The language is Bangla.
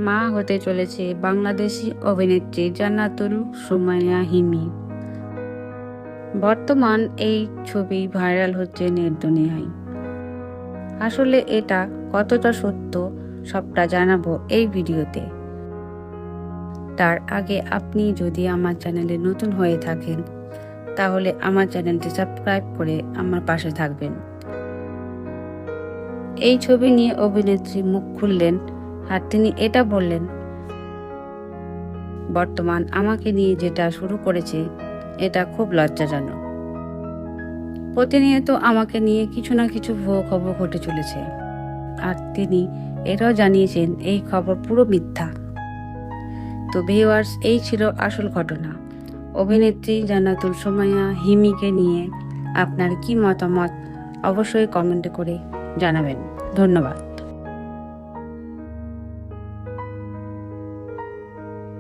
মা হতে চলেছে বাংলাদেশি অভিনেত্রী জান্নাতুল সুমাইয়া হিমি। বর্তমান এই ছবি ভাইরাল হচ্ছে নেট দুনিয়ায়। আসলে এটা কতটা সত্য সবটা জানাবো এই ভিডিওতে। তার আগে আপনি যদি আমার চ্যানেলে নতুন হয়ে থাকেন তাহলে আমার চ্যানেলটি সাবস্ক্রাইব করে আমার পাশে থাকবেন। এই ছবি নিয়ে অভিনেত্রী মুখ খুললেন আর তিনি এটা বললেন, বর্তমান আমাকে নিয়ে যেটা শুরু করেছে এটা খুব লজ্জাজনক। প্রতিনিয়ত আমাকে নিয়ে কিছু না কিছু ভুয়ো খবর ঘটে চলেছে, আর তিনি এটাও জানিয়েছেন এই খবর পুরো মিথ্যা। তো ভিউয়ার্স, এই ছিল আসল ঘটনা। অভিনেত্রী জান্নাতুল সুমাইয়া হিমিকে নিয়ে আপনার কি মতামত অবশ্যই কমেন্ট করে জানাবেন। ধন্যবাদ।